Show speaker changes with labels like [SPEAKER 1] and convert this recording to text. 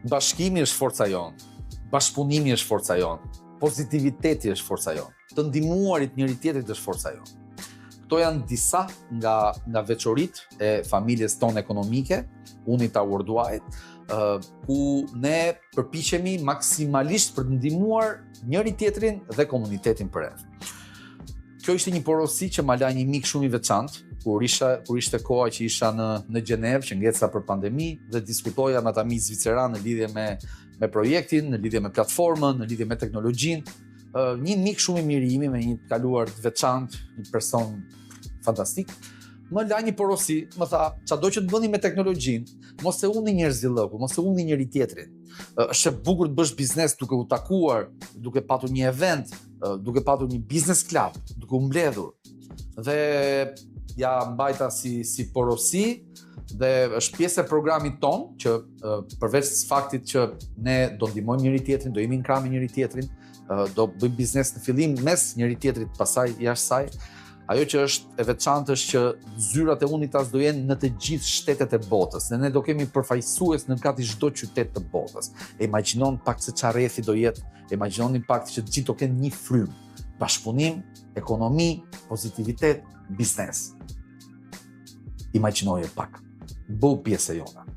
[SPEAKER 1] Bashkimi është forca jonë, bashkëpunimi është forca jonë, pozitiviteti është forca jonë, të ndihmuarit njëri tjetrit është forca jonë. Këto janë disa nga veçoritë e familjes tonë ekonomike, Unita Worldwide, ku ne përpiqemi maksimalisht për të ndihmuar njëri tjetrin dhe komunitetin përreth. Kjo ishte një porosi që ma la një mik shumë i veçantë, kur ishte koha që isha në Gjenevë, që ngeca për pandemi, dhe diskutoja me ata mi zviceran në lidhje me projektin, në lidhje me platformën, në lidhje me teknologjinë. Një mik shumë i mirë i imi, me një kaluar të veçantë, një person fantastik, më la një porosi, më tha, çado që të bëni me teknologjinë, mos e uni njerëzillëku, mos e uni njëri tjetrin. Është e bukur të bësh biznes duke u takuar, duke patur një event, duke patur një business club, duke u mbledhur. Dhe ja mbajta si porosi dhe është pjesë e programit ton që përveç faktit që ne do ndihmojmë njëri tjetrin, do jemi në krah me njëri tjetrin, do bëjmë biznes në fillim mes njëri tjetrit, pastaj jashtë saj. Ajo që është e veçantë është që zyrat e Unitas do jenë në të gjithë shtetet e botës, dhe ne do kemi përfaqësues në gati çdo qytet të botës. E imagjinoni pak se çfarë rrethi do jetë, imagjinoni pak që të gjithë do kenë një frymë, bashkëpunim, ekonomi, pozitivitet, biznes. Imagjinoje pak. Bëu pjesë e jona.